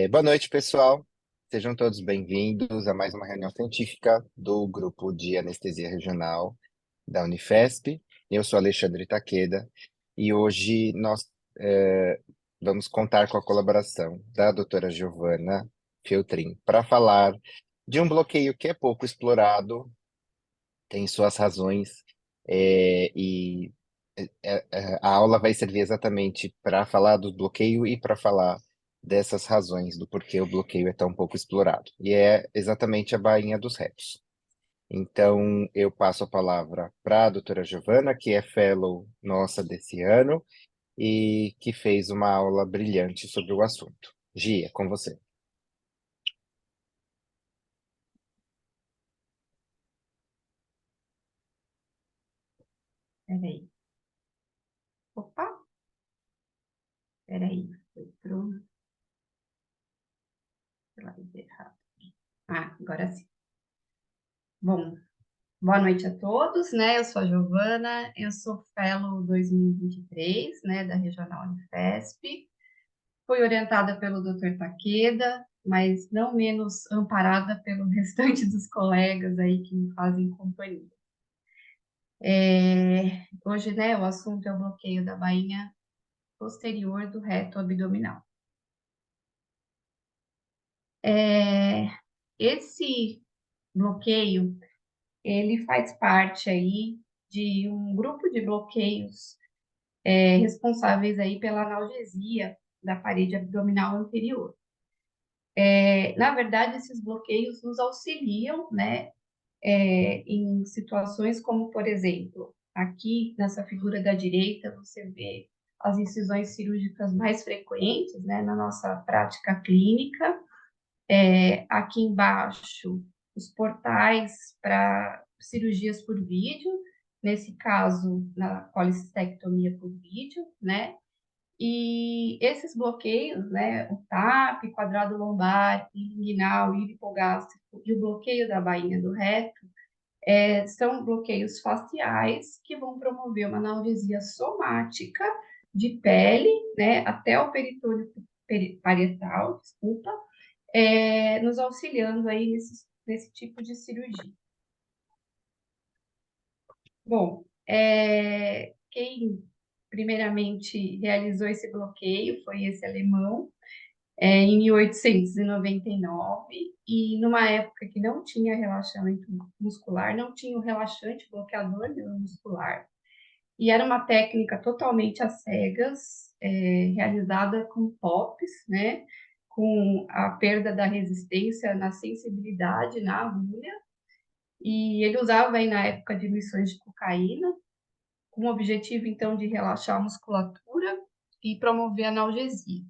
Boa noite, pessoal. Sejam todos bem-vindos a mais uma reunião científica do Grupo de Anestesia Regional da Unifesp. Eu sou Alexandre Taqueda e hoje nós vamos contar com a colaboração da doutora Giovana Feltrin para falar de um bloqueio que é pouco explorado, tem suas razões, e a aula vai servir exatamente para falar do bloqueio e para falar dessas razões do porquê o bloqueio é tão pouco explorado. E é exatamente a bainha dos retos. Então, eu passo a palavra para a doutora Giovana, que é fellow nossa desse ano e que fez uma aula brilhante sobre o assunto. Gia, com você. Peraí. Opa, peraí. Foi pro slide errado. Agora sim. Bom, boa noite a todos, né? Eu sou a Giovana, eu sou Fellow 2023, né, da Regional Unifesp. Fui orientada pelo Dr. Taqueda, mas não menos amparada pelo restante dos colegas aí que me fazem companhia. Hoje, né, o assunto é o bloqueio da bainha posterior do reto abdominal. Esse bloqueio, ele faz parte aí de um grupo de bloqueios responsáveis aí pela analgesia da parede abdominal anterior. Na verdade, esses bloqueios nos auxiliam, né, em situações como, por exemplo, aqui nessa figura da direita, você vê as incisões cirúrgicas mais frequentes, né, na nossa prática clínica. Aqui embaixo, os portais para cirurgias por vídeo, nesse caso, na colicistectomia por vídeo, né? E esses bloqueios, né, o TAP, quadrado lombar, inguinal, hipogástrico e o bloqueio da bainha do reto, são bloqueios faciais que vão promover uma analgesia somática de pele, né, até o peritônio parietal, desculpa, nos auxiliando aí nesse tipo de cirurgia. Bom, quem primeiramente realizou esse bloqueio foi esse alemão, em 1899, e numa época que não tinha relaxamento muscular, não tinha o relaxante bloqueador neuromuscular, e era uma técnica totalmente às cegas, realizada com POPs, né, com a perda da resistência na sensibilidade na agulha, e ele usava aí na época diluições de cocaína, com o objetivo então de relaxar a musculatura e promover a analgesia.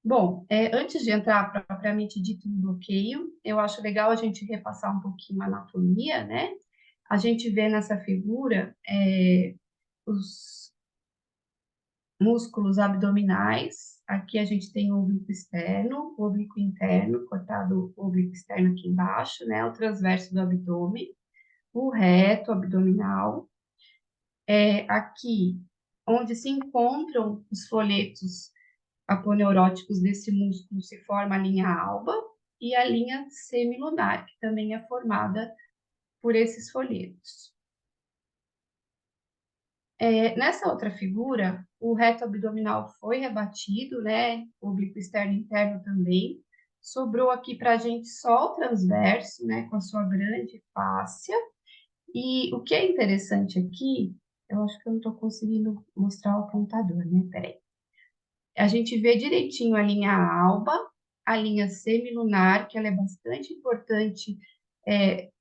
Bom, antes de entrar propriamente dito no bloqueio, eu acho legal a gente repassar um pouquinho a anatomia, né? A gente vê nessa figura os músculos abdominais. Aqui a gente tem o oblíquo externo, o oblíquo interno, cortado o oblíquo externo aqui embaixo, né? O transverso do abdômen, o reto abdominal. Aqui, onde se encontram os folhetos aponeuróticos desse músculo, se forma a linha alba e a linha semilunar, que também é formada por esses folhetos. Nessa outra figura, o reto abdominal foi rebatido, né? O oblíquo externo e interno também. Sobrou aqui para a gente só o transverso, né? Com a sua grande fáscia. E o que é interessante aqui, eu acho que eu não estou conseguindo mostrar o apontador, né? Peraí. A gente vê direitinho a linha alba, a linha semilunar, que ela é bastante importante.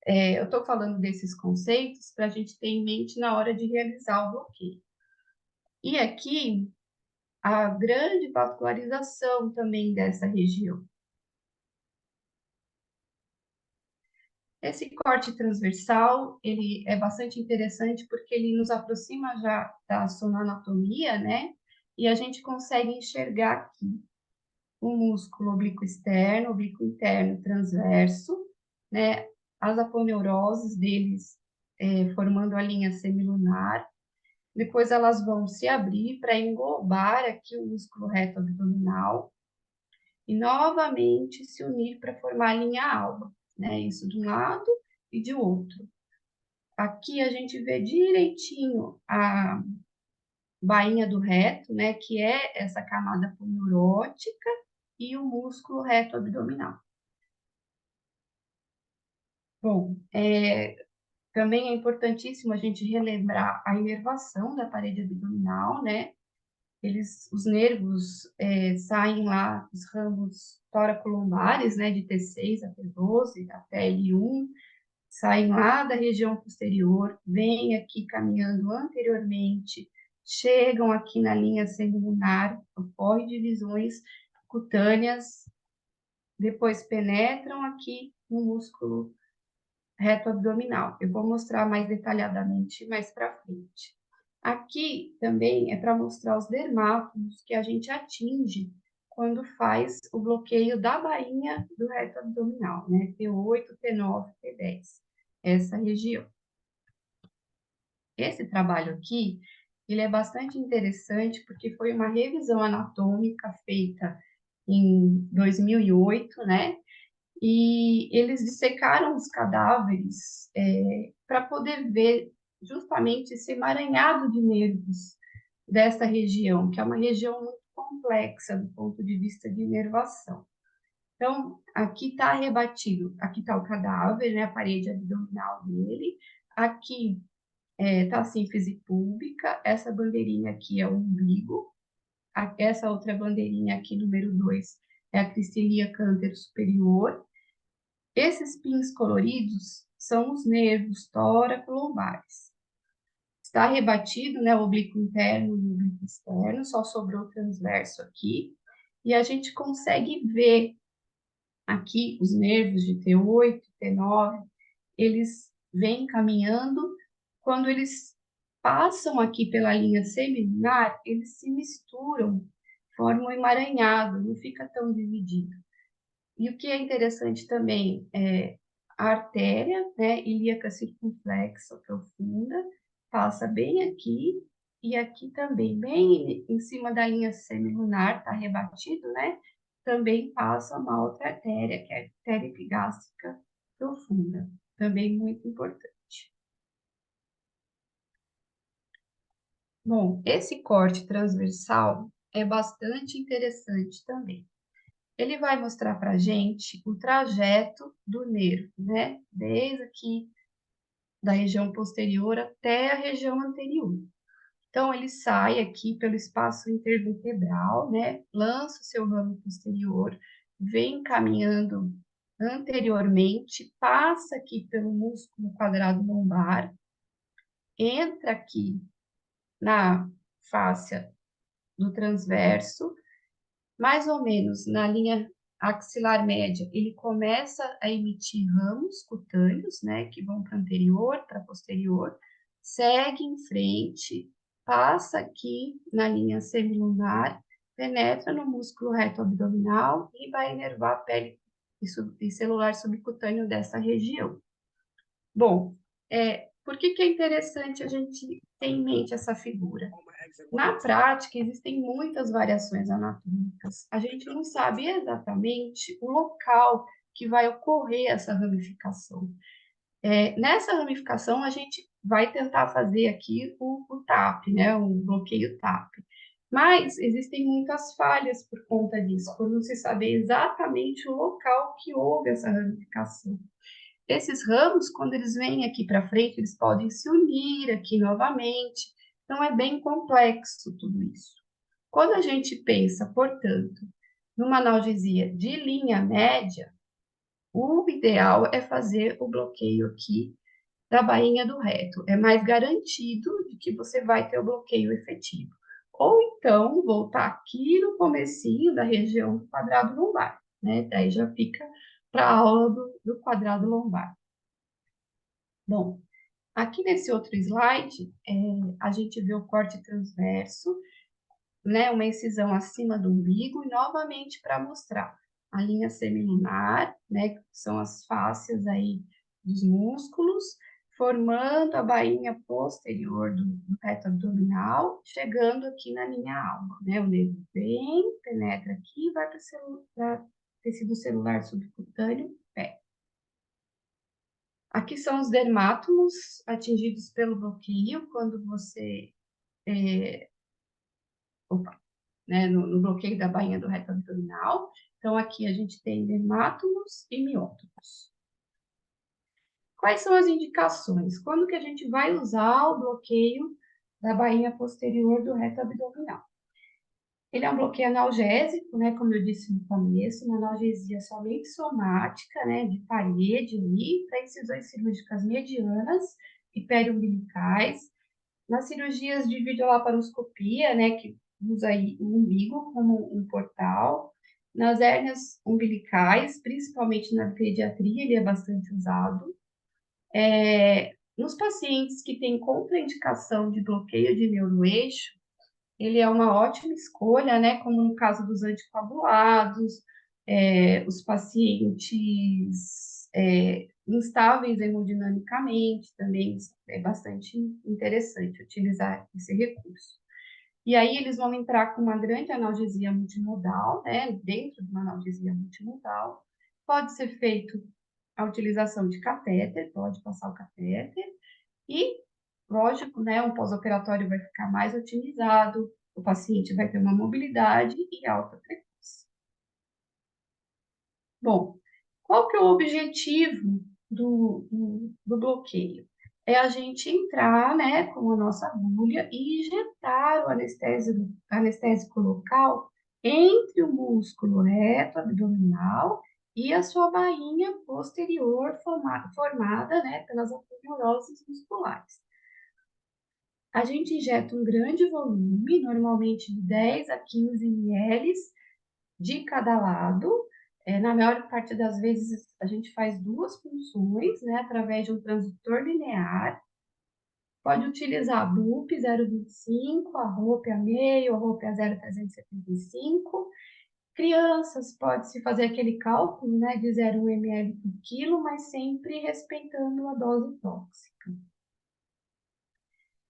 Eu estou falando desses conceitos para a gente ter em mente na hora de realizar o bloqueio. E aqui, a grande vascularização também dessa região. Esse corte transversal, ele é bastante interessante porque ele nos aproxima já da sonoanatomia, né? E a gente consegue enxergar aqui o músculo oblíquo interno transverso, né? As aponeuroses deles formando a linha semilunar. depois elas vão se abrir para englobar aqui o músculo reto abdominal e novamente se unir para formar a linha alba, né? Isso de um lado e de outro. Aqui a gente vê direitinho a bainha do reto, né? Que é essa camada poneurótica e o músculo reto abdominal. Bom, também é importantíssimo a gente relembrar a inervação da parede abdominal, né? Os nervos saem lá, os ramos toracolombares, né, de T6 a T12, até L1, saem lá da região posterior, vêm aqui caminhando anteriormente, chegam aqui na linha semilunar, ocorrem divisões cutâneas, depois penetram aqui no músculo reto abdominal. Eu vou mostrar mais detalhadamente mais para frente. Aqui também é para mostrar os dermátomos que a gente atinge quando faz o bloqueio da bainha do reto abdominal, né? T8, T9, T10, essa região. Esse trabalho aqui, ele é bastante interessante porque foi uma revisão anatômica feita em 2008, né? E eles dissecaram os cadáveres para poder ver justamente esse emaranhado de nervos dessa região, que é uma região muito complexa do ponto de vista de inervação. Então, aqui está rebatido, aqui está o cadáver, né, a parede abdominal dele, aqui está a sínfise púbica, essa bandeirinha aqui é o umbigo, essa outra bandeirinha aqui, número 2, é a cristelia cântero superior. Esses pins coloridos são os nervos tóraco-lombares. Está rebatido, né, o oblíquo interno e o oblíquo externo, só sobrou o transverso aqui. E a gente consegue ver aqui os nervos de T8, T9, eles vêm caminhando. Quando eles passam aqui pela linha semilunar, eles se misturam, formam um emaranhado, não fica tão dividido. E o que é interessante também é a artéria, né, ilíaca circunflexa profunda, passa bem aqui e aqui também, bem em cima da linha semilunar, está rebatido, né? Também passa uma outra artéria, que é a artéria epigástrica profunda, também muito importante. Bom, esse corte transversal é bastante interessante também. Ele vai mostrar para a gente o trajeto do nervo, né? Desde aqui da região posterior até a região anterior. Então, ele sai aqui pelo espaço intervertebral, né? Lança o seu ramo posterior, vem caminhando anteriormente, passa aqui pelo músculo quadrado lombar, entra aqui na fáscia do transverso, mais ou menos na linha axilar média, ele começa a emitir ramos cutâneos, né, que vão para anterior, para posterior, segue em frente, passa aqui na linha semilunar, penetra no músculo reto abdominal e vai inervar a pele e celular subcutâneo dessa região. Bom, por que é interessante a gente ter em mente essa figura? Na prática, existem muitas variações anatômicas. A gente não sabe exatamente o local que vai ocorrer essa ramificação. Nessa ramificação, a gente vai tentar fazer aqui o TAP, né, o bloqueio TAP. Mas existem muitas falhas por conta disso, por não se saber exatamente o local que houve essa ramificação. Esses ramos, quando eles vêm aqui para frente, eles podem se unir aqui novamente. Então, é bem complexo tudo isso. Quando a gente pensa, portanto, numa analgesia de linha média, o ideal é fazer o bloqueio aqui da bainha do reto. É mais garantido de que você vai ter o bloqueio efetivo. Ou então, voltar aqui no comecinho da região do quadrado lombar, né? Daí já fica para a aula do quadrado lombar. Bom, aqui nesse outro slide, a gente vê o corte transverso, né, uma incisão acima do umbigo, e novamente para mostrar a linha semilunar, né, que são as fáscias aí dos músculos, formando a bainha posterior do reto abdominal, chegando aqui na linha alba, né? O nervo vem, penetra aqui e vai para tecido celular subcutâneo, pé. Aqui são os dermátomos atingidos pelo bloqueio, quando você... né, no bloqueio da bainha do reto abdominal. Então, aqui a gente tem dermátomos e miótomos. Quais são as indicações? Quando que a gente vai usar o bloqueio da bainha posterior do reto abdominal? Ele é um bloqueio analgésico, né, como eu disse no começo, uma analgesia somente somática, né, de parede ali, para incisões cirúrgicas medianas e periumbilicais. Nas cirurgias de videolaparoscopia, né, que usa aí o umbigo como um portal. Nas hérnias umbilicais, principalmente na pediatria, ele é bastante usado. Nos pacientes que têm contraindicação de bloqueio de neuroeixo, ele é uma ótima escolha, né? Como no caso dos anticoagulados, os pacientes instáveis hemodinamicamente, também é bastante interessante utilizar esse recurso. E aí eles vão entrar com uma grande analgesia multimodal, né? Dentro de uma analgesia multimodal. Pode ser feito a utilização de catéter, pode passar o catéter, e, lógico, né, o pós-operatório vai ficar mais otimizado, o paciente vai ter uma mobilidade e alta frequência. Bom, qual que é o objetivo do bloqueio? É a gente entrar, né, com a nossa agulha e injetar o anestésico local entre o músculo reto abdominal e a sua bainha posterior formada, né, pelas aponeuroses musculares. A gente injeta um grande volume, normalmente de 10 a 15 ml de cada lado. Na maior parte das vezes, a gente faz duas punções, né, através de um transdutor linear. Pode utilizar a BUP 0,25, a ROPE a meio, a ROPE a 0,375. Crianças, pode-se fazer aquele cálculo, né, de 0,1 ml por quilo, mas sempre respeitando a dose tóxica.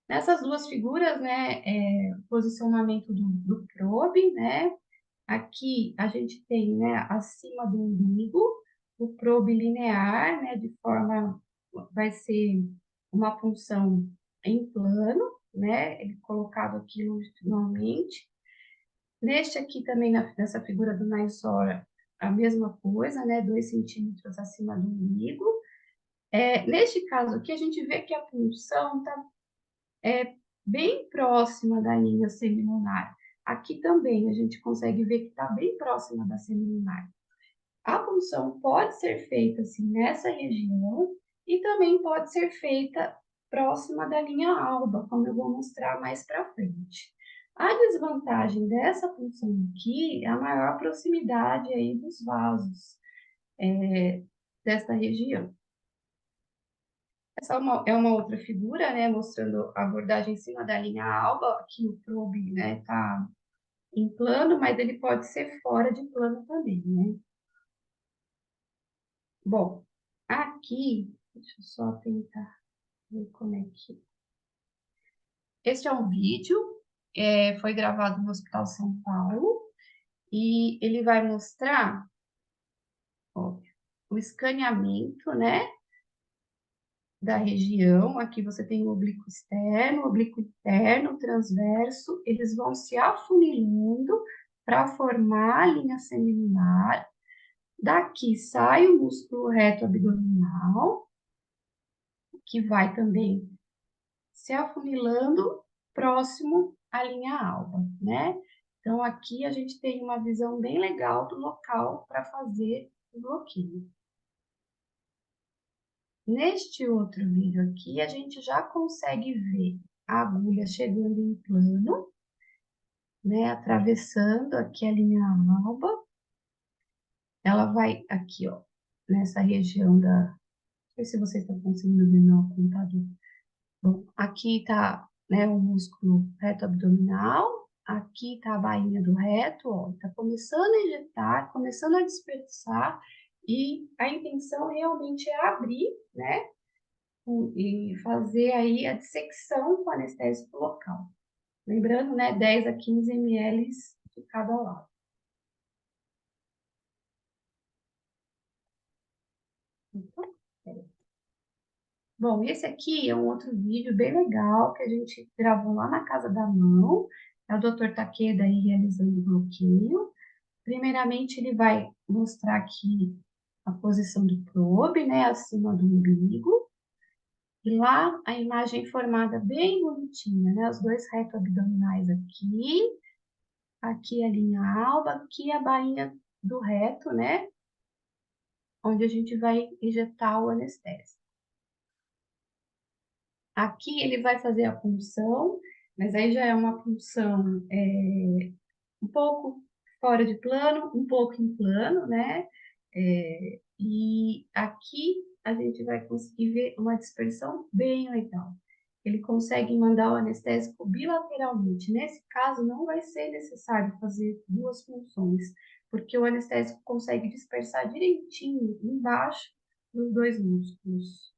Nessas duas figuras, né, posicionamento do probe, né, aqui a gente tem, né, acima do umbigo, o probe linear, né, de forma, vai ser uma punção em plano, né, ele colocado aqui longitudinalmente. Neste aqui também, nessa figura do Naisora, a mesma coisa, né, 2 centímetros acima do umbigo. Neste caso aqui, a gente vê que a punção está bem próxima da linha semilunar. Aqui também a gente consegue ver que está bem próxima da semilunar. A punção pode ser feita assim nessa região e também pode ser feita próxima da linha alba, como eu vou mostrar mais para frente. A desvantagem dessa punção aqui é a maior proximidade aí dos vasos desta região. Essa é uma outra figura, né, mostrando a abordagem em cima da linha alba. Aqui o probe, né, tá em plano, mas ele pode ser fora de plano também, né? Bom, aqui, deixa eu só tentar ver como é que... Este é um vídeo, foi gravado no Hospital São Paulo, e ele vai mostrar, ó, o escaneamento, né, da região. Aqui você tem o oblíquo interno, o transverso, eles vão se afunilando para formar a linha semilunar. Daqui sai o músculo reto abdominal, que vai também se afunilando próximo à linha alba, né? Então, aqui a gente tem uma visão bem legal do local para fazer o bloqueio. Neste outro vídeo aqui, a gente já consegue ver a agulha chegando em plano, né? Atravessando aqui a linha alba. Ela vai aqui, ó, nessa região da... Não sei se vocês estão conseguindo ver no computador. Bom, aqui tá, né, o músculo reto abdominal. Aqui tá a bainha do reto, ó. Tá começando a injetar, começando a dispersar. E a intenção realmente é abrir, né? e fazer aí a dissecção com anestésico local. Lembrando, né, 10 a 15 ml de cada lado. Então, bom, esse aqui é um outro vídeo bem legal que a gente gravou lá na Casa da Mão. É o Dr. Takeda aí realizando o bloqueio. Primeiramente, ele vai mostrar aqui a posição do probe, né, acima do umbigo. E lá a imagem formada bem bonitinha, né, os dois reto-abdominais aqui, aqui a linha alba, aqui a bainha do reto, né, onde a gente vai injetar o anestésico. Aqui ele vai fazer a punção, mas aí já é uma punção um pouco fora de plano, um pouco em plano, né? E aqui a gente vai conseguir ver uma dispersão bem legal. Ele consegue mandar o anestésico bilateralmente. Nesse caso, não vai ser necessário fazer duas punções, porque o anestésico consegue dispersar direitinho embaixo dos dois músculos.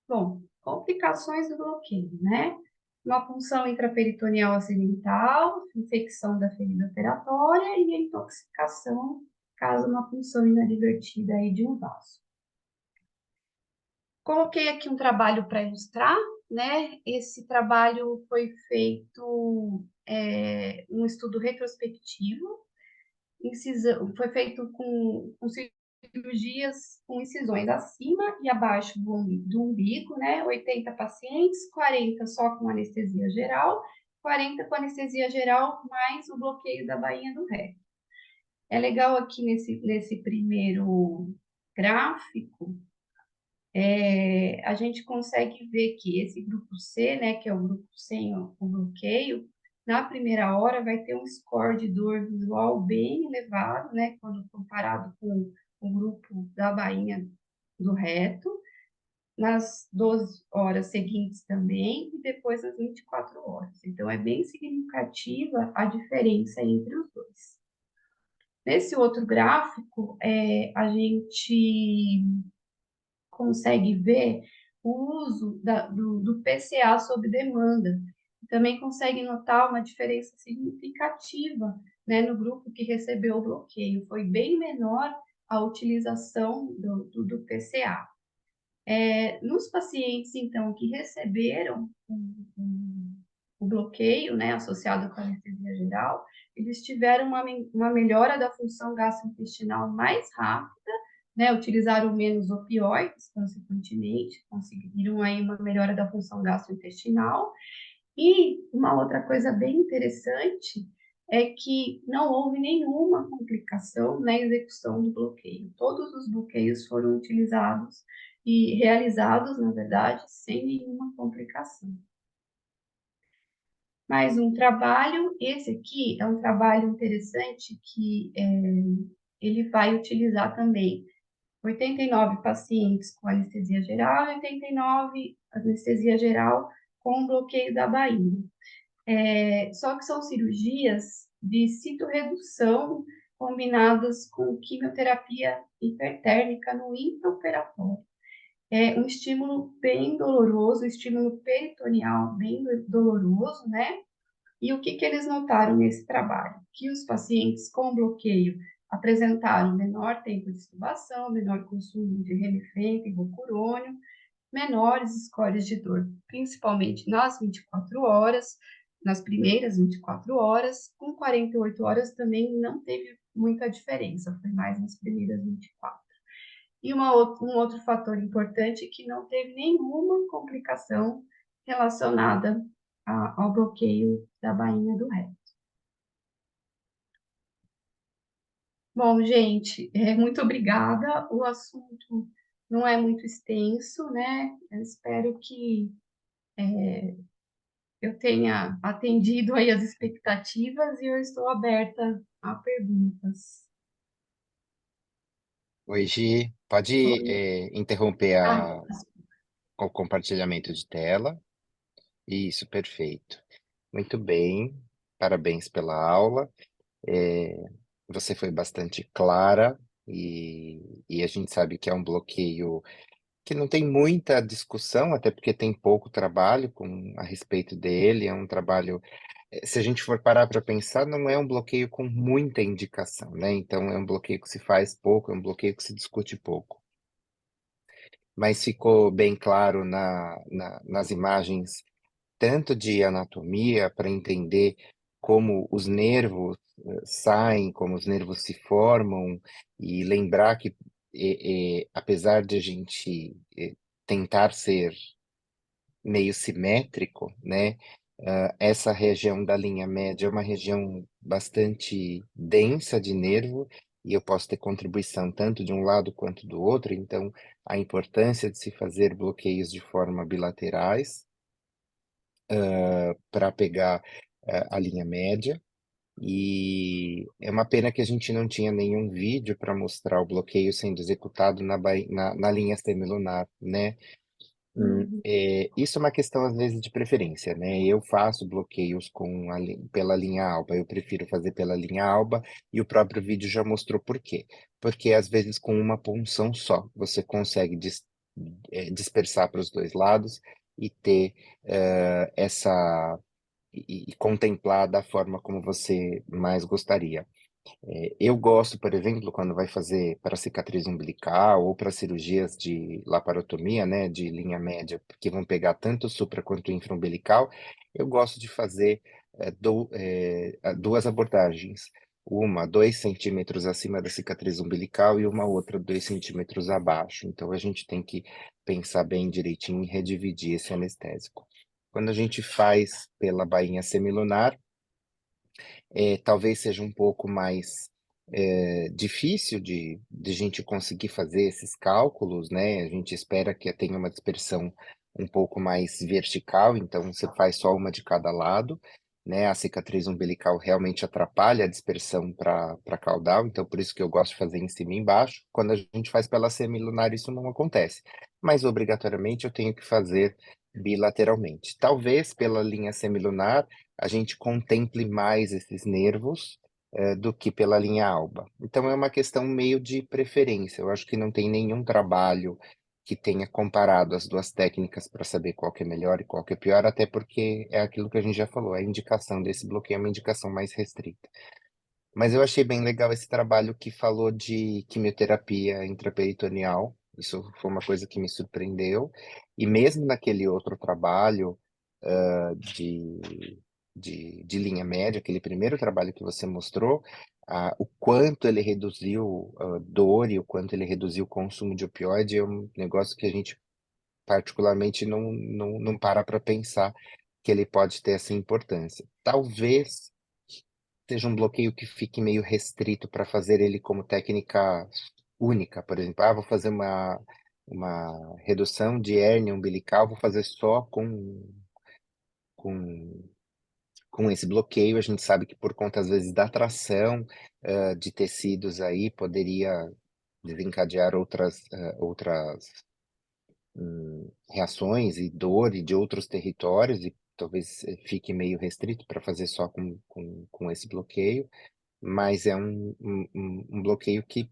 Bom, complicações do bloqueio, né? Uma punção intraperitoneal acidental, infecção da ferida operatória e a intoxicação, caso uma punção inadvertida aí de um vaso. Coloquei aqui um trabalho para ilustrar, né? Esse trabalho foi feito um estudo retrospectivo, foi feito com cirurgias com incisões acima e abaixo do umbigo, né? 80 pacientes, 40 só com anestesia geral, 40 com anestesia geral, mais o bloqueio da bainha do reto. É legal aqui nesse primeiro gráfico, a gente consegue ver que esse grupo C, né, que é o grupo sem o bloqueio, na primeira hora vai ter um score de dor visual bem elevado, né, quando comparado com o grupo da bainha do reto, nas 12 horas seguintes também, e depois nas 24 horas. Então, é bem significativa a diferença entre os dois. Nesse outro gráfico, a gente consegue ver o uso do PCA sob demanda. Também consegue notar uma diferença significativa, né, no grupo que recebeu o bloqueio. Foi bem menor a utilização do PCA. Nos pacientes, então, que receberam o bloqueio, né, associado com a anestesia geral, eles tiveram uma melhora da função gastrointestinal mais rápida, né, utilizaram menos opioides, consequentemente, conseguiram aí uma melhora da função gastrointestinal. E uma outra coisa bem interessante é que não houve nenhuma complicação na execução do bloqueio. Todos os bloqueios foram utilizados e realizados, na verdade, sem nenhuma complicação. Mais um trabalho, esse aqui é um trabalho interessante que ele vai utilizar também 89 pacientes com anestesia geral e 89 anestesia geral com bloqueio da bainha. Só que são cirurgias de citorredução combinadas com quimioterapia hipertérmica no intraoperatório. É um estímulo bem doloroso, estímulo peritoneal bem doloroso, né? E o que eles notaram nesse trabalho? Que os pacientes com bloqueio apresentaram menor tempo de extubação, menor consumo de remifeno e rocurônio, menores scores de dor, principalmente nas 24 horas, nas primeiras 24 horas, com 48 horas também não teve muita diferença, foi mais nas primeiras 24. E um outro fator importante é que não teve nenhuma complicação relacionada ao bloqueio da bainha do reto. Bom, gente, muito obrigada. O assunto não é muito extenso, né? Eu espero que eu tenha atendido aí as expectativas e eu estou aberta a perguntas. Oi, Gi, pode Oi. interromper Ah, o compartilhamento de tela? Isso, perfeito. Muito bem, parabéns pela aula. É, você foi bastante clara e a gente sabe que é um bloqueio que não tem muita discussão, até porque tem pouco trabalho a respeito dele, é um trabalho, se a gente for parar para pensar, não é um bloqueio com muita indicação, né? Então é um bloqueio que se faz pouco, é um bloqueio que se discute pouco. Mas ficou bem claro nas imagens, tanto de anatomia, para entender como os nervos saem, como os nervos se formam, e lembrar que, apesar de a gente tentar ser meio simétrico, né? Essa região da linha média é uma região bastante densa de nervo, e eu posso ter contribuição tanto de um lado quanto do outro, então a importância de se fazer bloqueios de forma bilaterais para pegar a linha média. E é uma pena que a gente não tinha nenhum vídeo para mostrar o bloqueio sendo executado na linha semilunar, né? Uhum. Isso é uma questão, às vezes, de preferência, né? Eu faço bloqueios pela linha alba, eu prefiro fazer pela linha alba, e o próprio vídeo já mostrou por quê. Porque, às vezes, com uma punção só, você consegue dispersar para os dois lados e ter essa e contemplar da forma como você mais gostaria. Eu gosto, por exemplo, quando vai fazer para cicatriz umbilical ou para cirurgias de laparotomia, né, de linha média, que vão pegar tanto o supra quanto o infraumbilical, eu gosto de fazer duas abordagens. Uma, 2 centímetros acima da cicatriz umbilical, e uma outra 2 centímetros abaixo. Então a gente tem que pensar bem direitinho e redividir esse anestésico. Quando a gente faz pela bainha semilunar, talvez seja um pouco mais difícil de gente conseguir fazer esses cálculos, né? A gente espera que tenha uma dispersão um pouco mais vertical, então você faz só uma de cada lado, né? A cicatriz umbilical realmente atrapalha a dispersão para caudal, então por isso que eu gosto de fazer em cima e embaixo. Quando a gente faz pela semilunar, isso não acontece, mas obrigatoriamente eu tenho que fazer bilateralmente. Talvez pela linha semilunar a gente contemple mais esses nervos do que pela linha alba. Então é uma questão meio de preferência. Eu acho que não tem nenhum trabalho que tenha comparado as duas técnicas para saber qual que é melhor e qual que é pior, até porque é aquilo que a gente já falou, a indicação desse bloqueio é uma indicação mais restrita. Mas eu achei bem legal esse trabalho que falou de quimioterapia intraperitoneal. Isso foi uma coisa que me surpreendeu. E mesmo naquele outro trabalho, de linha média, aquele primeiro trabalho que você mostrou, o quanto ele reduziu dor e o quanto ele reduziu o consumo de opioide é um negócio que a gente particularmente não para pensar que ele pode ter essa importância. Talvez seja um bloqueio que fique meio restrito para fazer ele como técnica única, por exemplo, vou fazer uma redução de hérnia umbilical, vou fazer só com com esse bloqueio. A gente sabe que por conta, às vezes, da atração de tecidos aí, poderia desencadear outras reações e dor de outros territórios, e talvez fique meio restrito para fazer só com esse bloqueio, mas é um bloqueio que,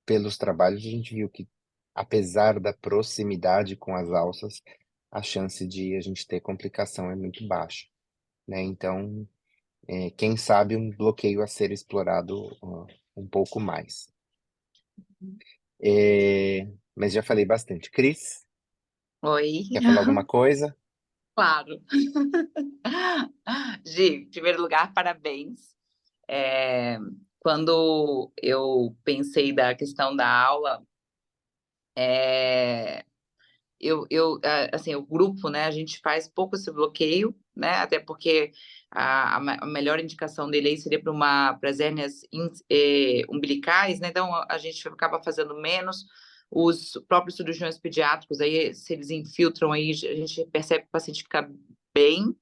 pelos trabalhos, a gente viu que, apesar da proximidade com as alças, a chance de a gente ter complicação é muito baixa, né? Então, quem sabe um bloqueio a ser explorado um pouco mais. Mas já falei bastante. Cris, Oi, quer falar alguma coisa? claro. Gi, em primeiro lugar, parabéns. É, quando eu pensei da questão da aula, é, assim, o grupo, né, a gente faz pouco esse bloqueio, né, até porque a melhor indicação dele aí seria para as hérnias umbilicais, né, então a gente acaba fazendo menos. Os próprios cirurgiões pediátricos, aí, se eles infiltram aí, a gente percebe que o paciente fica bem,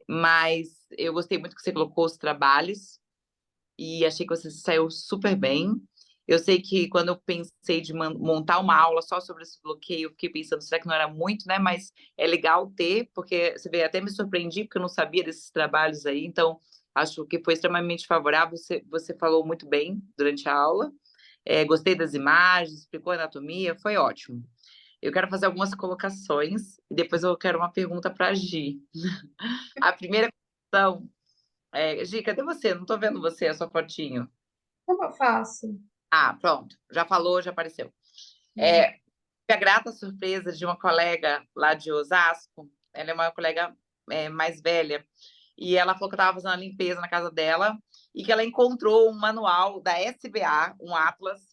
mas eu gostei muito que você colocou os trabalhos e achei que você saiu super bem. Eu sei que quando eu pensei de montar uma aula só sobre esse bloqueio, eu fiquei pensando, será que não era muito, né? Mas é legal ter, porque você vê, até me surpreendi, porque eu não sabia desses trabalhos aí, então acho que foi extremamente favorável. Você falou muito bem durante a aula. Gostei das imagens, explicou a anatomia, foi ótimo. Eu quero fazer algumas colocações e depois eu quero uma pergunta para a Gi. A primeira questão Gi, cadê você? Não estou vendo você, a sua fotinho. Como eu faço? Ah, pronto, já falou, já apareceu. A grata surpresa de uma colega lá de Osasco, ela é uma colega mais velha, e ela falou que estava fazendo a limpeza na casa dela e que ela encontrou um manual da SBA, um atlas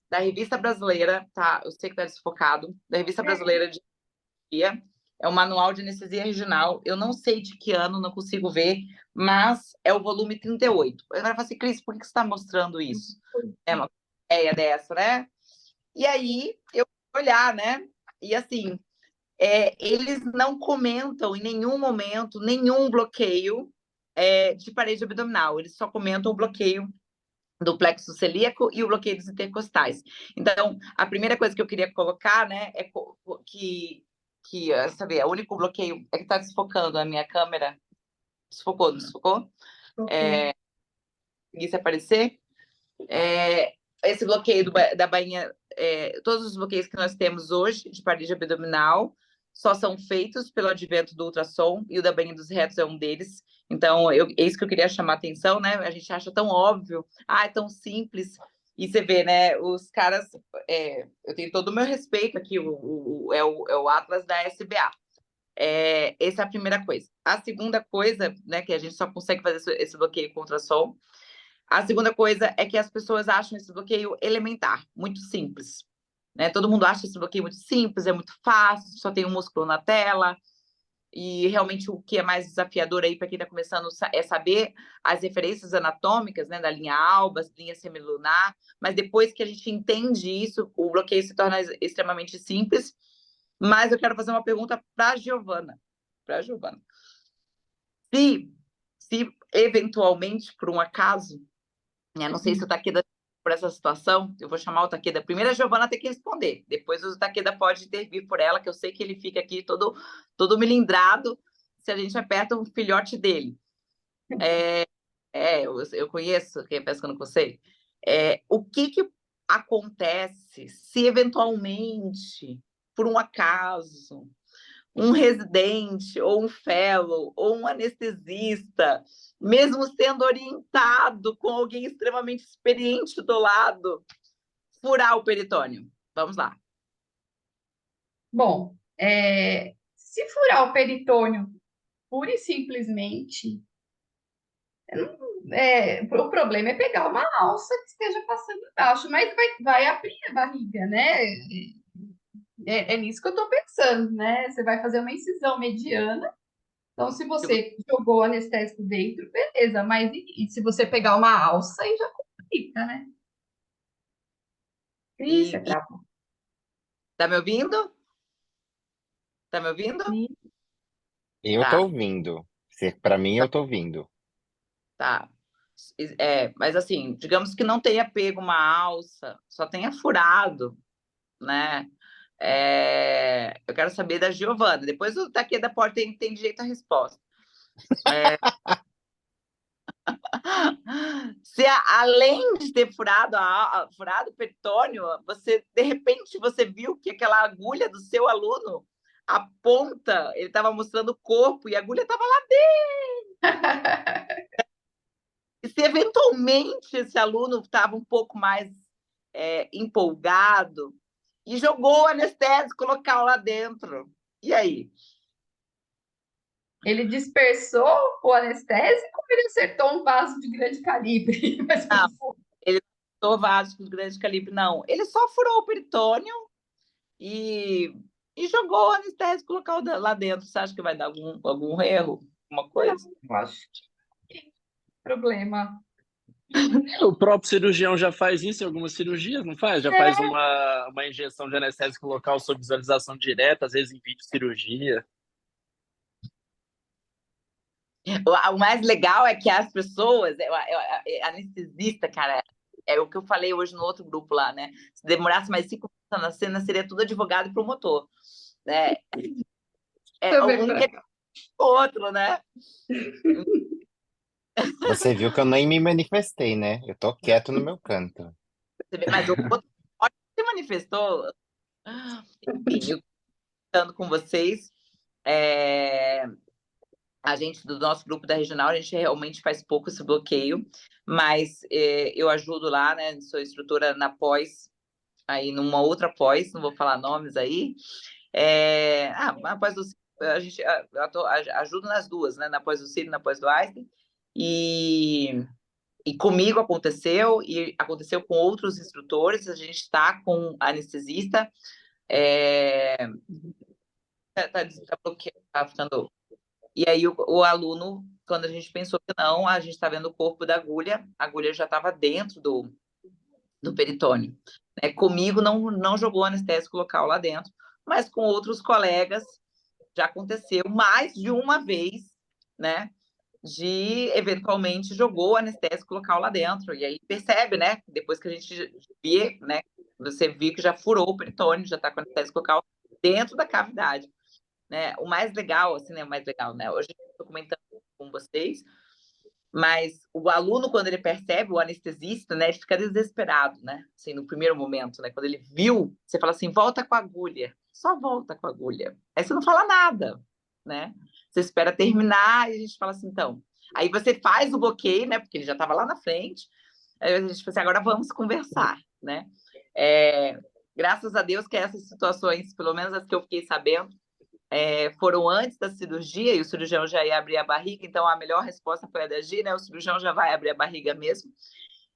da Revista Brasileira, tá? Eu sei que está desfocado, da Revista Brasileira de Anestesia. É um manual de anestesia regional. Eu não sei de que ano, não consigo ver, mas é o volume 38. Eu falei assim, Cris, por que você está mostrando isso? É uma ideia dessa, né? E aí, eu fui olhar, né? E assim, eles não comentam em nenhum momento nenhum bloqueio de parede abdominal. Eles só comentam o bloqueio do plexo celíaco e o bloqueio dos intercostais. Então, a primeira coisa que eu queria colocar, né, é que sabe, o único bloqueio é que está desfocando a minha câmera. Desfocou, não desfocou? Consegui aparecer? Esse bloqueio da bainha, todos os bloqueios que nós temos hoje de parede abdominal só são feitos pelo advento do ultrassom, e o da bainha dos retos é um deles. Então, é isso que eu queria chamar a atenção, né? A gente acha tão óbvio, é tão simples. E você vê, né? Os caras, eu tenho todo o meu respeito aqui, é o Atlas da SBA. Essa é a primeira coisa. A segunda coisa, né, que a gente só consegue fazer esse bloqueio com ultrassom. A segunda coisa é que as pessoas acham esse bloqueio elementar, muito simples. Né? Todo mundo acha esse bloqueio muito simples, é muito fácil, só tem um músculo na tela. E realmente o que é mais desafiador aí para quem está começando é saber as referências anatômicas, né, da linha alba, linha semilunar. Mas depois que a gente entende isso, o bloqueio se torna extremamente simples. Mas eu quero fazer uma pergunta para a Giovana. Se eventualmente, por um acaso, não sei se o Takeda, por essa situação, eu vou chamar o Takeda. Primeiro a Giovana tem que responder, depois o Takeda pode intervir por ela, que eu sei que ele fica aqui todo melindrado se a gente aperta o filhote dele. Eu conheço quem é pescando com você. O que acontece se eventualmente, por um acaso, um residente, ou um fellow, ou um anestesista, mesmo sendo orientado com alguém extremamente experiente do lado, furar o peritônio? Vamos lá. Bom, se furar o peritônio pura e simplesmente, o problema é pegar uma alça que esteja passando embaixo, mas vai abrir a barriga, né? É nisso que eu estou pensando, né? Você vai fazer uma incisão mediana. Então, se você jogou o anestésico dentro, beleza, mas e se você pegar uma alça, aí já complica, né? Isso, travou. Tá me ouvindo? Tá me ouvindo? Sim. Eu tô ouvindo. Para mim, eu tô ouvindo. Tá. Mas assim, digamos que não tenha pego uma alça, só tenha furado, né? Eu quero saber da Giovana. Depois o Takeda pode tem direito à resposta. Se além de ter furado o peritônio, de repente você viu que aquela agulha do seu aluno, a ponta, ele estava mostrando o corpo e a agulha estava lá dentro. E se eventualmente esse aluno estava um pouco mais empolgado e jogou o anestésico local lá dentro, e aí? Ele dispersou o anestésico ou ele acertou um vaso de grande calibre? Não, ele não acertou vaso de grande calibre, não. Ele só furou o peritônio e jogou o anestésico local lá dentro. Você acha que vai dar algum erro? Alguma coisa? Não, acho que problema. O próprio cirurgião já faz isso em algumas cirurgias, não faz? Já faz uma injeção de anestésico local sob visualização direta, às vezes em vídeo cirurgia. O mais legal é que as pessoas, anestesista, cara, é o que eu falei hoje no outro grupo lá, né? Se demorasse mais 5 minutos na cena, seria tudo advogado e promotor, né? Um que é o outro, né? Você viu que eu nem me manifestei, né? Eu tô quieto no meu canto. Você vê, mas o outro se manifestou. Enfim, eu estando com vocês, a gente, do nosso grupo da regional, a gente realmente faz pouco esse bloqueio, mas eu ajudo lá, né? Sou instrutora na pós, aí numa outra pós, não vou falar nomes aí. Na pós do a gente ajuda nas duas, né? Na pós do Círio, na pós do Einstein. E comigo aconteceu, e aconteceu com outros instrutores. A gente está com anestesista, tá ficando. E aí o aluno, quando a gente pensou que não, a gente está vendo o corpo da agulha, a agulha já estava dentro do peritônio. Comigo não jogou anestésico local lá dentro, mas com outros colegas já aconteceu mais de uma vez, né? De eventualmente jogou anestésico local lá dentro. E aí percebe, né? Depois que a gente vê, né? Você viu que já furou o peritônio, já está com anestésico local dentro da cavidade. Né? O mais legal, assim, né? O mais legal, né? Hoje eu estou comentando com vocês, mas o aluno, quando ele percebe, o anestesista, né? Ele fica desesperado, né? Assim, no primeiro momento, né? Quando ele viu, você fala assim, volta com a agulha. Só volta com a agulha. Aí você não fala nada, né? Você espera terminar e a gente fala assim, então. Aí você faz o bloqueio, né? Porque ele já estava lá na frente. Aí a gente fala assim, agora vamos conversar, né? Graças a Deus que essas situações, pelo menos as que eu fiquei sabendo, foram antes da cirurgia, e o cirurgião já ia abrir a barriga, então a melhor resposta foi a da Gi, né? O cirurgião já vai abrir a barriga mesmo.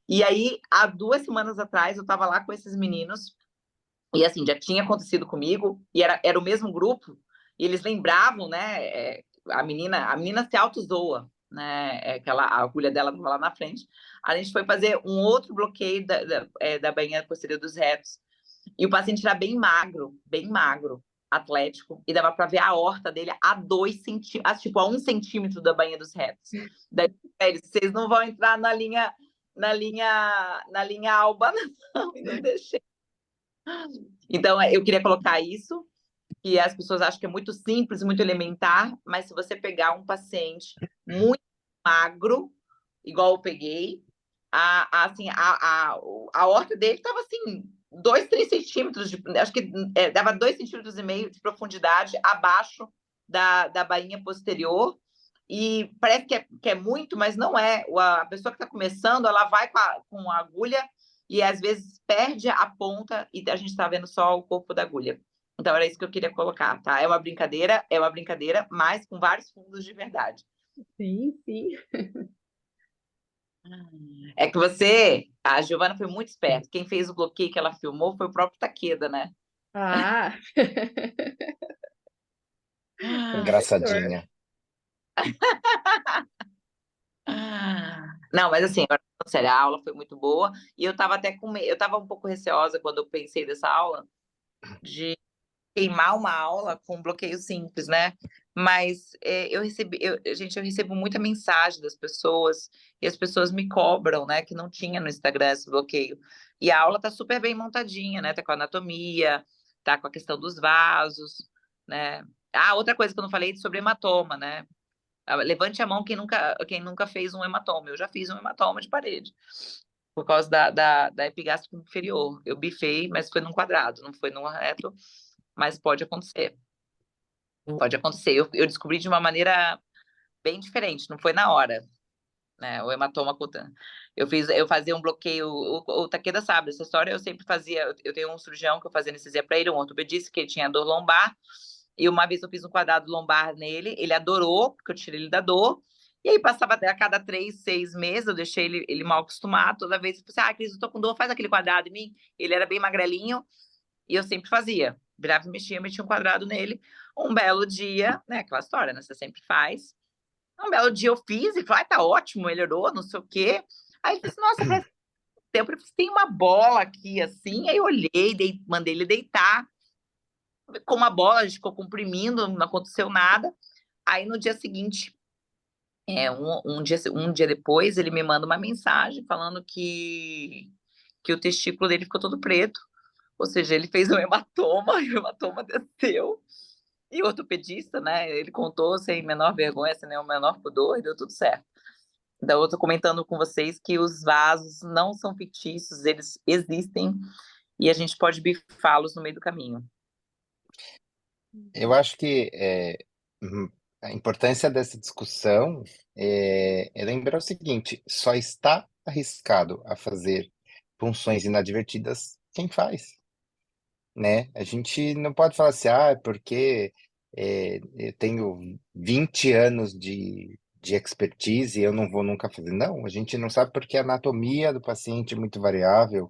E aí, há 2 semanas atrás, eu estava lá com esses meninos, e assim, já tinha acontecido comigo, e era o mesmo grupo, e eles lembravam, né? A menina se auto-zoa, né? A agulha dela estava lá na frente. A gente foi fazer um outro bloqueio da bainha posterior dos retos, e o paciente era bem magro, atlético, e dava para ver a aorta dele a 2 centímetros, tipo, a 1 centímetro da bainha dos retos. Daí, vocês não vão entrar na linha alba, não, e não deixei. Então, eu queria colocar isso, que as pessoas acham que é muito simples, muito elementar, mas se você pegar um paciente muito magro, igual eu peguei, a aorta dele estava assim, 2, 3 centímetros, acho que dava 2,5 centímetros de profundidade abaixo da bainha posterior, e parece que é muito, mas não é. A pessoa que está começando, ela vai com a agulha e às vezes perde a ponta e a gente está vendo só o corpo da agulha. Então era isso que eu queria colocar, tá? É uma brincadeira, mas com vários fundos de verdade. Sim, sim. É que a Giovana foi muito esperta. Quem fez o bloqueio que ela filmou foi o próprio Takeda, né? Ah, Engraçadinha. Não, mas assim, agora, sério, a aula foi muito boa e eu tava até eu tava um pouco receosa quando eu pensei dessa aula de queimar uma aula com um bloqueio simples, né? Mas eu recebo muita mensagem das pessoas e as pessoas me cobram, né? Que não tinha no Instagram esse bloqueio. E a aula tá super bem montadinha, né? Tá com a anatomia, tá com a questão dos vasos, né? Outra coisa que eu não falei sobre hematoma, né? Levante a mão quem nunca fez um hematoma. Eu já fiz um hematoma de parede, por causa da epigástrica inferior. Eu bifei, mas foi num quadrado, não foi num reto, mas pode acontecer. Pode acontecer. Eu descobri de uma maneira bem diferente, não foi na hora, né? O hematoma cutâneo. Eu fazia um bloqueio, o Takeda sabe essa história, eu sempre fazia, eu tenho um cirurgião que eu fazia anestesia para ele, um ortopedista que ele tinha dor lombar, e uma vez eu fiz um quadrado lombar nele, ele adorou, porque eu tirei ele da dor, e aí passava a cada 3, 6 meses, eu deixei ele mal acostumado, toda vez eu falei assim, Cris, eu tô com dor, faz aquele quadrado em mim. Ele era bem magrelinho, e eu sempre fazia, virava e metia um quadrado nele. Um belo dia, né, aquela história, né, você sempre faz. Um belo dia eu fiz, e falei, tá ótimo, melhorou, não sei o quê. Aí eu disse, nossa, faz tempo, eu falei, tem uma bola aqui, assim, aí eu olhei, mandei ele deitar, com uma bola, a gente ficou comprimindo, não aconteceu nada. Aí no dia seguinte, um dia depois, ele me manda uma mensagem falando que o testículo dele ficou todo preto. Ou seja, ele fez um hematoma, e o hematoma desceu. E o ortopedista, né, ele contou sem menor vergonha, sem nenhum menor pudor, e deu tudo certo. Da outra comentando com vocês que os vasos não são fictícios, eles existem e a gente pode bifá-los no meio do caminho. Eu acho que a importância dessa discussão é lembrar o seguinte: só está arriscado a fazer funções inadvertidas quem faz, né? A gente não pode falar assim, ah, porque eu tenho 20 anos de expertise e eu não vou nunca fazer. Não, a gente não sabe porque a anatomia do paciente é muito variável,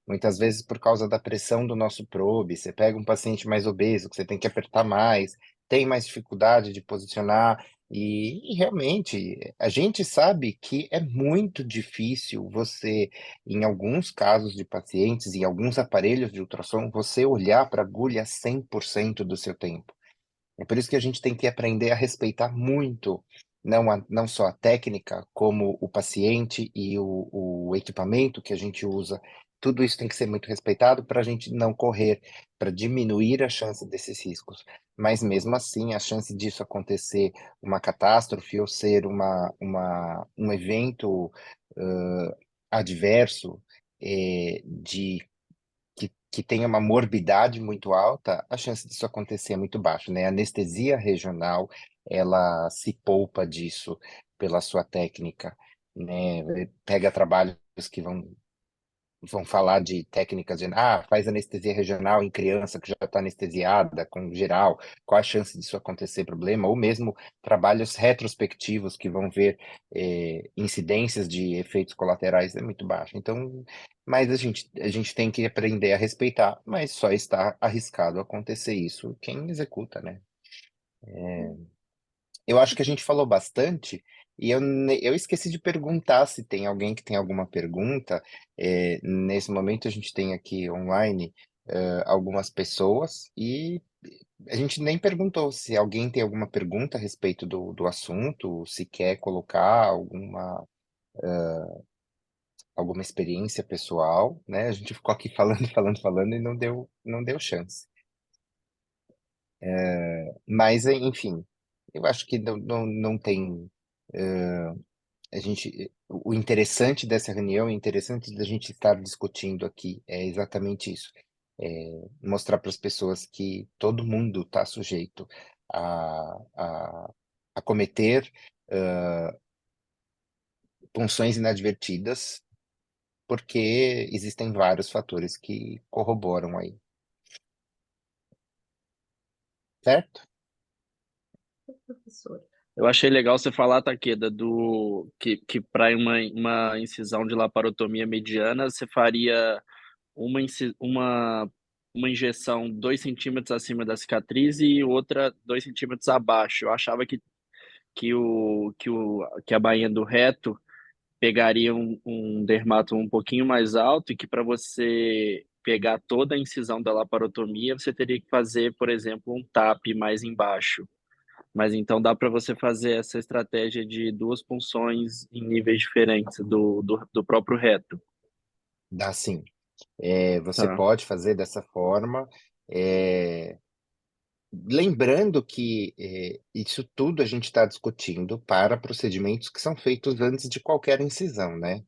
muitas vezes por causa da pressão do nosso probe. Você pega um paciente mais obeso, que você tem que apertar mais, tem mais dificuldade de posicionar, e realmente a gente sabe que é muito difícil você, em alguns casos de pacientes, em alguns aparelhos de ultrassom, você olhar para a agulha 100% do seu tempo. É por isso que a gente tem que aprender a respeitar muito, não só a técnica, como o paciente e o equipamento que a gente usa. Tudo isso tem que ser muito respeitado para a gente não correr, para diminuir a chance desses riscos. Mas mesmo assim, a chance disso acontecer uma catástrofe ou ser um evento adverso, de que tenha uma morbidade muito alta, a chance disso acontecer é muito baixa, né? A anestesia regional, ela se poupa disso pela sua técnica, né? Pega trabalhos que vão falar de técnicas de, faz anestesia regional em criança que já está anestesiada, com geral, qual a chance disso acontecer problema, ou mesmo trabalhos retrospectivos que vão ver incidências de efeitos colaterais é muito baixo. Então, mas a gente tem que aprender a respeitar, mas só está arriscado acontecer isso quem executa, né? Eu acho que a gente falou bastante e eu esqueci de perguntar se tem alguém que tem alguma pergunta. Nesse momento a gente tem aqui online algumas pessoas e a gente nem perguntou se alguém tem alguma pergunta a respeito do assunto, se quer colocar alguma experiência pessoal, né? A gente ficou aqui falando, falando, falando e não deu chance. Mas, enfim, eu acho que não tem. O interessante dessa reunião, o interessante da gente estar discutindo aqui é exatamente isso. Mostrar para as pessoas que todo mundo está sujeito a cometer punções inadvertidas, porque existem vários fatores que corroboram aí, certo? Professor. Eu achei legal você falar, Taqueda, que para uma incisão de laparotomia mediana, você faria uma injeção 2 centímetros acima da cicatriz e outra 2 centímetros abaixo. Eu achava que a bainha do reto pegaria um dermato um pouquinho mais alto e que para você pegar toda a incisão da laparotomia, você teria que fazer, por exemplo, um TAP mais embaixo. Mas então dá para você fazer essa estratégia de duas punções em níveis diferentes do próprio reto. Dá sim. Você Tá. pode fazer dessa forma. é, Lembrando que isso tudo a gente está discutindo para procedimentos que são feitos antes de qualquer incisão, né?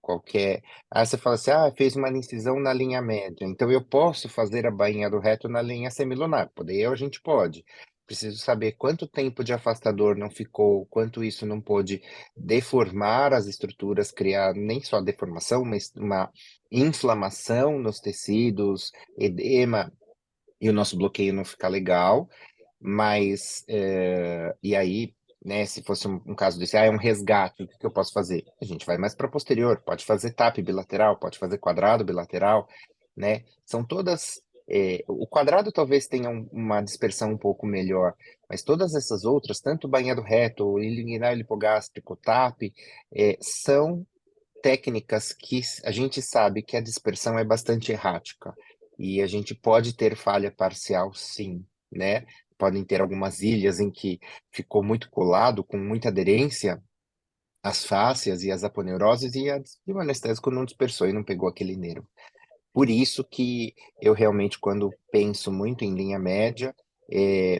Qualquer. Você fala assim, fez uma incisão na linha média, então eu posso fazer a bainha do reto na linha semilunar. Poder, a gente pode. Preciso saber quanto tempo de afastador não ficou, quanto isso não pôde deformar as estruturas, criar nem só deformação, mas uma inflamação nos tecidos, edema, e o nosso bloqueio não ficar legal. Mas, e aí, né, se fosse um caso desse, é um resgate, o que que eu posso fazer? A gente vai mais para posterior, pode fazer TAP bilateral, pode fazer quadrado bilateral, né? São todas. O quadrado talvez tenha uma dispersão um pouco melhor, mas todas essas outras, tanto banhado reto, inguinal lipogástrico, TAP, são técnicas que a gente sabe que a dispersão é bastante errática e a gente pode ter falha parcial, sim, né? Podem ter algumas ilhas em que ficou muito colado, com muita aderência, as fáscias e as aponeuroses e o anestésico não dispersou e não pegou aquele nervo. Por isso que eu realmente, quando penso muito em linha média,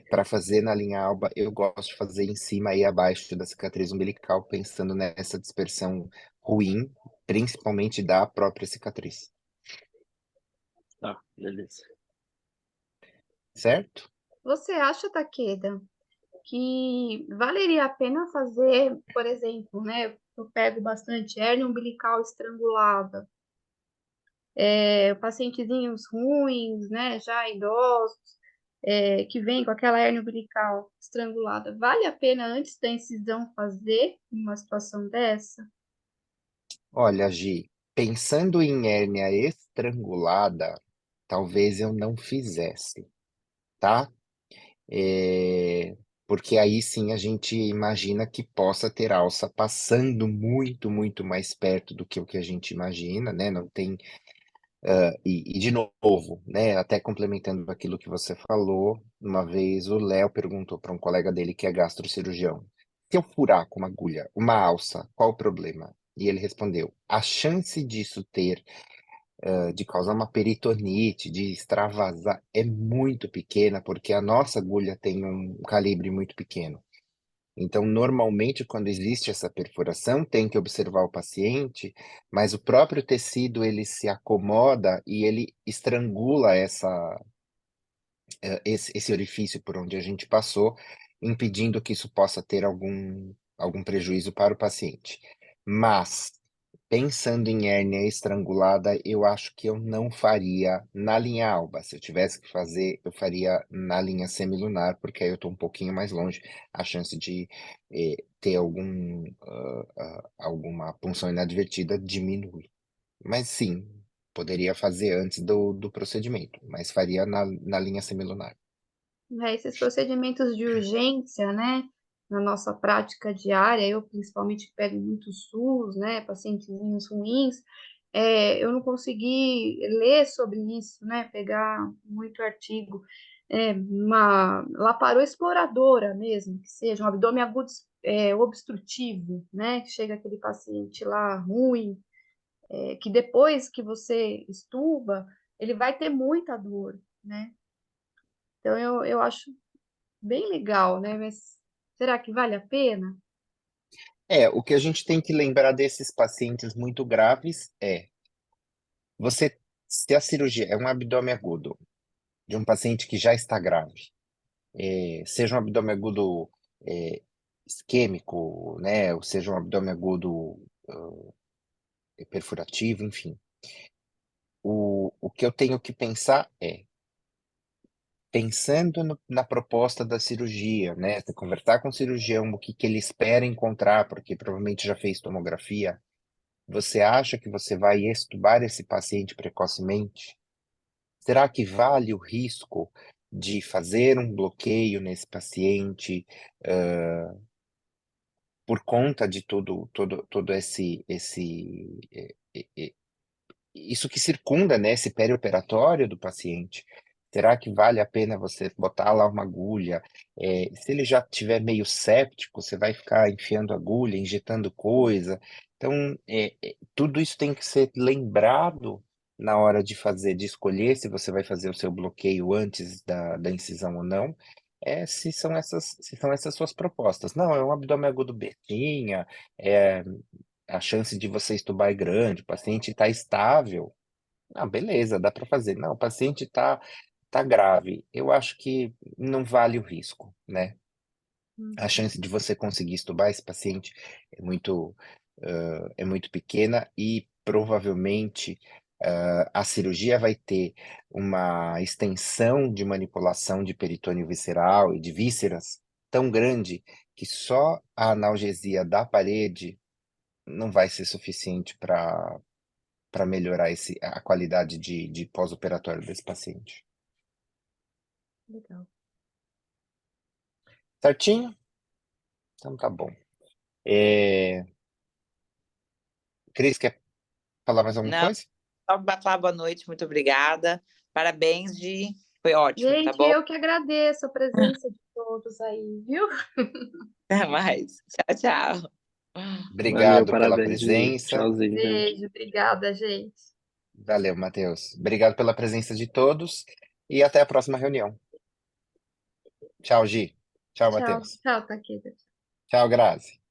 Para fazer na linha alba, eu gosto de fazer em cima e abaixo da cicatriz umbilical, pensando nessa dispersão ruim, principalmente da própria cicatriz, Tá, beleza. certo? Você acha, Takeda, que valeria a pena fazer, por exemplo, né? Eu pego bastante hérnia umbilical estrangulada, pacientezinhos ruins, né? Já idosos, que vem com aquela hérnia umbilical estrangulada. Vale a pena antes da incisão fazer uma situação dessa? Olha, Gi, pensando em hérnia estrangulada, talvez eu não fizesse, tá? É, porque aí sim a gente imagina que possa ter alça passando muito, muito mais perto do que o que a gente imagina, né? Não tem. E de novo, né? Até complementando aquilo que você falou, uma vez o Léo perguntou para um colega dele que é gastrocirurgião: se eu furar com uma agulha, uma alça, qual o problema? E ele respondeu: a chance disso ter de causar uma peritonite, de extravasar, é muito pequena, porque a nossa agulha tem um calibre muito pequeno. Então, normalmente, quando existe essa perfuração, tem que observar o paciente, mas o próprio tecido ele se acomoda e ele estrangula esse orifício por onde a gente passou, impedindo que isso possa ter algum prejuízo para o paciente. Mas, pensando em hérnia estrangulada, eu acho que eu não faria na linha alba. Se eu tivesse que fazer, eu faria na linha semilunar, porque aí eu estou um pouquinho mais longe. A chance de ter alguma punção inadvertida diminui. Mas sim, poderia fazer antes do procedimento, mas faria na linha semilunar. Esses procedimentos de urgência, né? Na nossa prática diária, eu principalmente pego muito SUS, né? Pacientezinhos ruins. Eu não consegui ler sobre isso, né? Pegar muito artigo. Uma laparoexploradora mesmo, que seja um abdômen agudo obstrutivo, né? Que chega aquele paciente lá ruim, que depois que você estuba, ele vai ter muita dor, né? Então eu acho bem legal, né? Mas será que vale a pena? O que a gente tem que lembrar desses pacientes muito graves se a cirurgia é um abdômen agudo de um paciente que já está grave, seja um abdômen agudo é, isquêmico, né, ou seja um abdômen agudo perfurativo, enfim. O que eu tenho que pensar pensando na proposta da cirurgia, né, você conversar com o cirurgião, o que ele espera encontrar, porque provavelmente já fez tomografia. Você acha que você vai extubar esse paciente precocemente? Será que vale o risco de fazer um bloqueio nesse paciente por conta de todo isso que circunda, né, esse perioperatório do paciente? Será que vale a pena você botar lá uma agulha? Se ele já estiver meio séptico, você vai ficar enfiando agulha, injetando coisa. Então, tudo isso tem que ser lembrado na hora de fazer, de escolher se você vai fazer o seu bloqueio antes da incisão ou não. Se são essas suas propostas. Não, é um abdômen agudo bestinha, é, a chance de você estubar é grande, o paciente está estável. Ah, beleza, dá para fazer. Não, o paciente tá grave. Eu acho que não vale o risco, né? A Uhum. chance de você conseguir estubar esse paciente é muito pequena e provavelmente a cirurgia vai ter uma extensão de manipulação de peritônio visceral e de vísceras tão grande que só a analgesia da parede não vai ser suficiente para melhorar a qualidade de pós-operatório desse paciente. Legal. Certinho? Então tá bom. Cris, quer falar mais alguma Não, coisa? só para falar boa noite, muito obrigada. Parabéns, Gi. Foi ótimo, tá Gente, bom? eu que agradeço a presença de todos aí, viu? Até mais. Tchau, tchau. Valeu, Obrigado pela parabéns, Gi. presença. Tchauzinho, gente. Beijo, obrigada, gente. Valeu, Matheus. Obrigado pela presença de todos e até a próxima reunião. Tchau, Gi. Tchau, Tchau, Matheus. tchau, Taqueda. Tchau, Grazi.